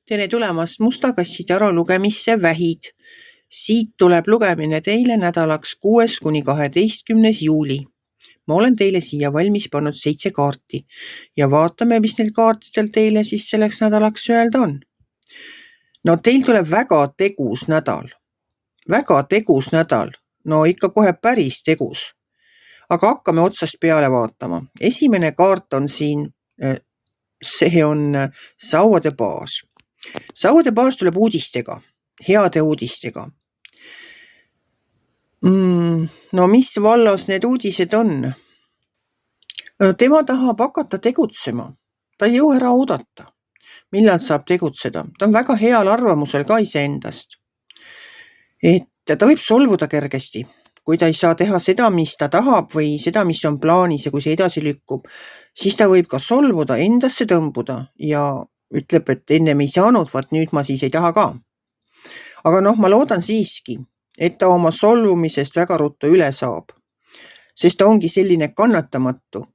Tere tulemast Musta kasside lugemisse Vähid. Siit tuleb lugemine teile nädalaks 6. kuni 12. juuli. Ma olen teile siia valmis pannud 7 kaarti ja vaatame, mis neil kaartidel teile siis selleks nädalaks öelda on. No teil tuleb väga tegus nädal. Väga tegus nädal. No ikka kohe päris tegus. Aga hakkame otsast peale vaatama. Esimene kaart on siin, see on sauade baas. Sauade baas tuleb uudistega, heade uudistega. No mis vallas need uudised on? No tema tahab hakata tegutsema. Ta ei jõua ära oodata, millal saab tegutseda. Ta on väga heal arvamusel ka iseendast. Et ta võib solvuda kergesti, kui ta ei saa teha seda, mis ta tahab või seda, mis on plaanis ja kui see edasi lükkub, siis ta võib ka solvuda, endasse tõmbuda ja ütleb, et ennem ei saanud, vaat nüüd ma siis ei taha ka. Aga ma loodan siiski, et ta oma solvumisest väga ruttu üle saab. Sest ta ongi selline kannatamatu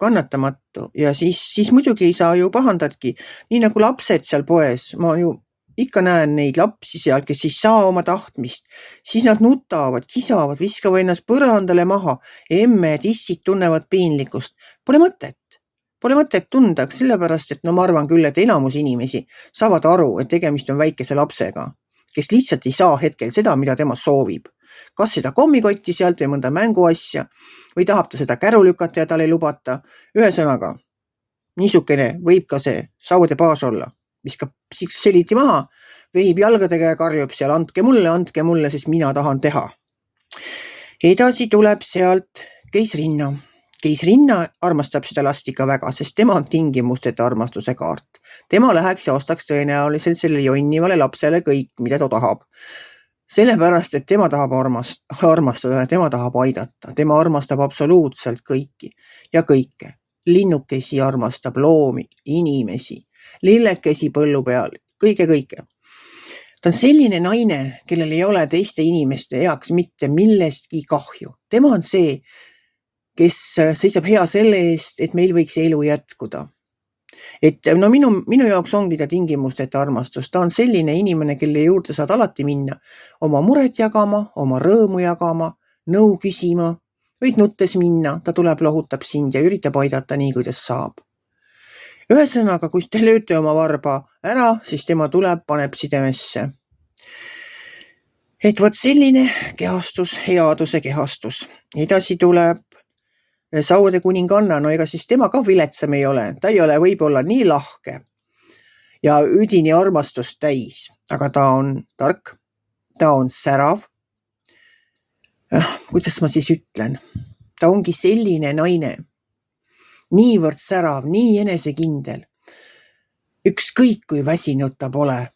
ja siis muidugi ei saa ju pahandadki. Nii nagu lapsed seal poes, ma ju ikka näen neid lapsi seal, kes ei saa oma tahtmist. Siis nad nutavad, kisavad, viskavad ennast põrandale maha. Emme ja tissid tunnevad piinlikkust. Pole mõtet tunda, sellepärast, et ma arvan küll, et enamus inimesi saavad aru, et tegemist on väikese lapsega, kes lihtsalt ei saa hetkel seda, mida tema soovib. Kas seda kommikotti sealt või mõnda mänguasja või tahab ta seda käru lükata ja tal ei lubata. Ühesõnaga, niisugune võib ka see sauade baas olla. Viskab seliti maha, vehib jalgadega ja karjub seal, andke mulle, sest mina tahan teha. Edasi tuleb sealt keisrinna. Keisrinna armastab seda last ikka väga, sest tema on tingimusteta armastuse kaart. Tema läheks ja ostaks tõenäoliselt selle jonnivale lapsele kõik, mida ta tahab. Sellepärast, et tema tahab armastada, tema tahab aidata. Tema armastab absoluutselt kõiki ja kõike. Linnukesi armastab, loomi, inimesi, lillekesi põllu peal, kõike. Ta on selline naine, kellel ei ole teiste inimeste heaks mitte millestki kahju. Tema on see, kes seisab hea selle eest, et meil võiks elu jätkuda. Et minu jaoks ongi ta tingimusteta armastus. Ta on selline inimene, kelle juurde saad alati minna, oma muret jagama, oma rõõmu jagama, nõu küsima, võid nuttes minna, ta tuleb, lohutab sind ja üritab aidata nii, kuidas saab. Ühesõnaga, kui te lööte oma varba ära, siis tema tuleb, paneb sidemesse. Et vot selline kehastus, headuse kehastus. Edasi tuleb sauade kuninganna, no ega siis tema ka viletsam ei ole. Ta ei ole võib-olla nii lahke ja üdini armastust täis, aga ta on tark, ta on särav. Kuidas ma siis ütlen? Ta ongi selline naine, niivõrd särav, nii enesekindel. Ükskõik kui väsinud ta pole.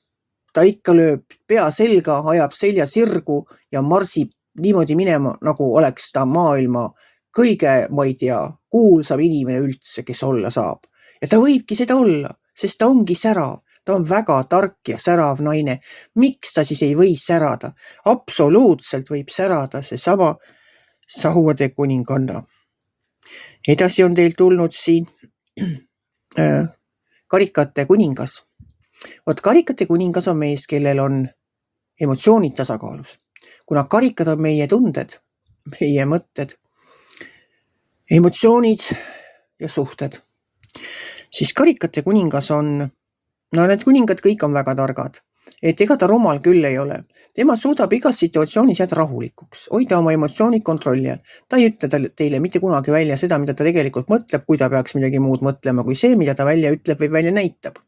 Ta ikka lööb pea selga, ajab selja sirgu ja marsib niimoodi minema, nagu oleks ta maailma kõige, ma ei tea, kuulsam inimene üldse, kes olla saab. Ja ta võibki seda olla, sest ta ongi särav. Ta on väga tark ja särav naine. Miks ta siis ei või särada? Absoluutselt võib särada see sama sauade kuninganna. Edasi on teil tulnud siin karikate kuningas. Vot karikate kuningas on mees, kellel on emotsioonid tasakaalus. Kuna karikad on meie tunded, meie mõtted, emotsioonid ja suhted, siis karikate kuningas on, need kuningad kõik on väga targad, et ega ta rumal küll ei ole. Tema suudab igas situatsioonis jääda rahulikuks, hoida oma emotsioonid kontrolli all. Ta ei ütle teile mitte kunagi välja seda, mida ta tegelikult mõtleb, kui ta peaks midagi muud mõtlema, kui see, mida ta välja ütleb või välja näitab.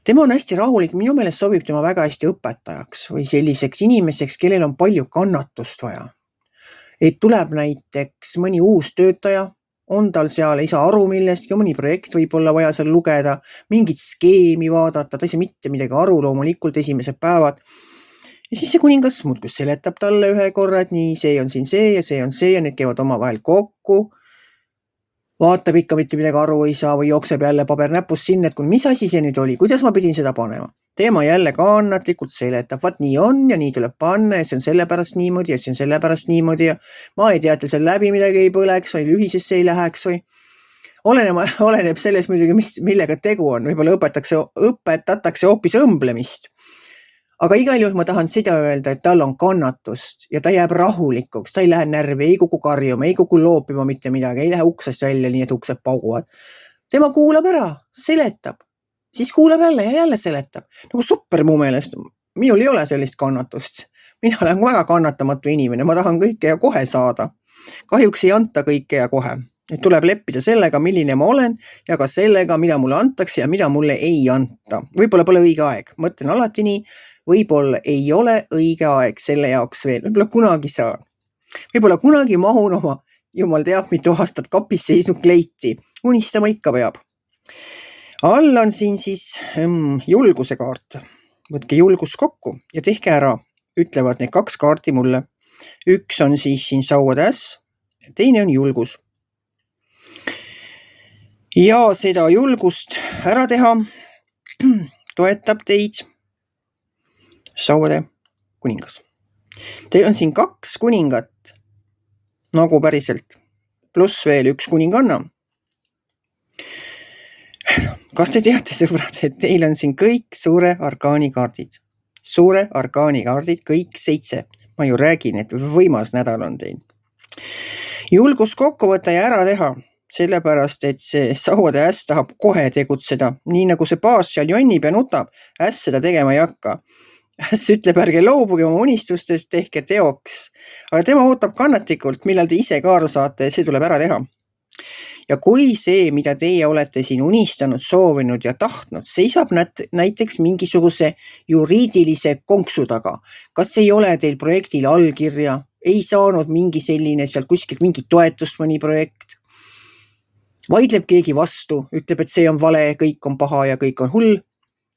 Tema on hästi rahulik, minu meelest sobib tema väga hästi õpetajaks või selliseks inimeseks, kellel on palju kannatust vaja. Et tuleb näiteks mõni uus töötaja, on tal seal, ei saa aru millestki, mõni projekt võib olla vaja seal lugeda, mingit skeemi vaadata, ta ei saa mitte midagi aru, loomulikult esimesed päevad. Ja siis see kuningas muudkui seletab talle ühe korra, et nii, see on siin see ja see on see ja need käivad omavahel kokku. Vaatab ikka mitte midagi aru ei saa või jookseb jälle paber näpus sinna, et mis asi see nüüd oli, kuidas ma pidin seda panema. Teema jälle kannatlikult seletab, vaat nii on ja nii tuleb panna ja see on sellepärast niimoodi ja see on sellepärast niimoodi ja ma ei tea, et seal läbi midagi ei põleks või lühisesse ei läheks või. Oleneb selles muidugi, millega tegu on. Võib-olla õpetatakse hoopis õmblemist. Aga igal juhul ma tahan seda öelda, et tal on kannatust ja ta jääb rahulikuks, ta ei lähe närvi, ei kuku karjuma, ei kuku loopima mitte midagi, ei lähe uksest välja, nii et uksed pauguvad. Tema kuulab ära, seletab, siis kuulab jälle ja jälle seletab. Nagu super mu meelest. Minul ei ole sellist kannatust. Mina olen väga kannatamatu inimene, ma tahan kõike ja kohe saada. Kahjuks ei anta kõike ja kohe. Et tuleb leppida sellega, milline ma olen ja ka sellega, mida mulle antakse ja mida mulle ei anta. Võib-olla pole õige aeg. Mõtlen alati nii, võib-olla ei ole õige aeg selle jaoks veel. Võib-olla kunagi saan. Võib-olla kunagi mahun oma, jumal teab mitu aastat kapis seisnud kleiti. Unistama ikka peab. All on siin siis julguse kaart. Võtke julgus kokku ja tehke ära. Ütlevad need 2 kaarti mulle. Üks on siis siin sauade äss, teine on julgus. Ja seda julgust ära teha toetab teid sauade kuningas. Teil on siin 2 kuningat, nagu päriselt, pluss veel 1 kuninganna. Kas te teate, sõbrad, et teil on siin kõik suure arkaani kaardid? Suure arkaani kaardid, kõik 7. Ma ju räägin, et võimas nädal on teil. Julgus kokku võtta ja ära teha. Sellepärast, et see sauade äss tahab kohe tegutseda. Nii nagu see baas seal jonnib ja nutab, äss seda tegema ei hakka. Äss ütleb, ärge loobuge oma unistustest, tehke teoks. Aga tema ootab kannatlikult, millal te ise ka aru saate, see tuleb ära teha. Ja kui see, mida teie olete siin unistanud, soovinud ja tahtnud, seisab näiteks mingisuguse juriidilise konksu taga. Kas ei ole teil projektil allkirja? Ei saanud mingi selline sealt kuskilt mingi toetust mõni projekt? Vaidleb keegi vastu, ütleb, et see on vale, kõik on paha ja kõik on hull,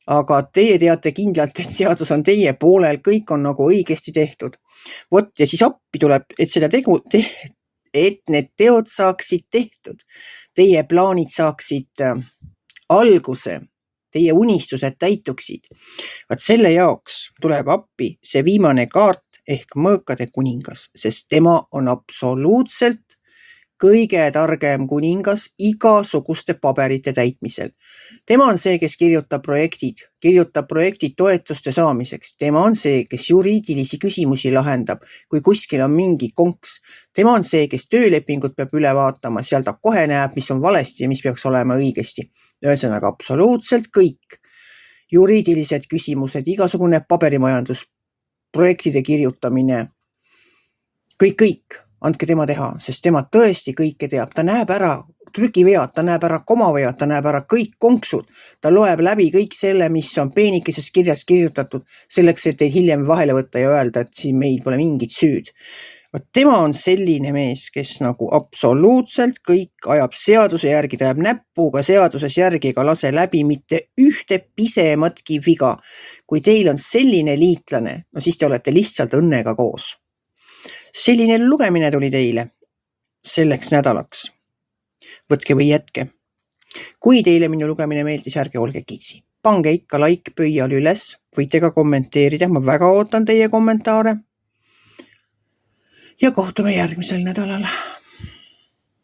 aga teie teate kindlalt, et seadus on teie poolel, kõik on nagu õigesti tehtud. Vot ja siis appi tuleb, et need teod saaksid tehtud. Teie plaanid saaksid alguse, teie unistused täituksid. Vaat selle jaoks tuleb appi see viimane kaart ehk mõõkade kuningas, sest tema on absoluutselt kõige targem kuningas igasuguste paberite täitmisel. Tema on see, kes kirjutab projektid toetuste saamiseks. Tema on see, kes juriidilisi küsimusi lahendab, kui kuskil on mingi konks. Tema on see, kes töölepingut peab üle vaatama, seal ta kohe näeb, mis on valesti ja mis peaks olema õigesti. Ühesõnaga absoluutselt kõik juriidilised küsimused, igasugune paberimajandus, projektide kirjutamine, kõik. Andke tema teha, sest tema tõesti kõike teab. Ta näeb ära trükivead, ta näeb ära komavead, ta näeb ära kõik konksud. Ta loeb läbi kõik selle, mis on peenikeses kirjas kirjutatud, selleks, et teid hiljem vahele võtta ja öelda, et siin meil pole mingit süüd. Tema on selline mees, kes nagu absoluutselt kõik ajab seaduse järgi, ta ajab näpuga seaduses järgi ega lase läbi mitte ühte pisematki viga. Kui teil on selline liitlane, no siis te olete lihtsalt õnnega koos. Selline lugemine tuli teile selleks nädalaks. Võtke või jätke. Kui teile minu lugemine meeldis, ärge olge kitsi. Pange ikka like pöial üles, võite ka kommenteerida, ma väga ootan teie kommentaare. Ja kohtume järgmisel nädalal.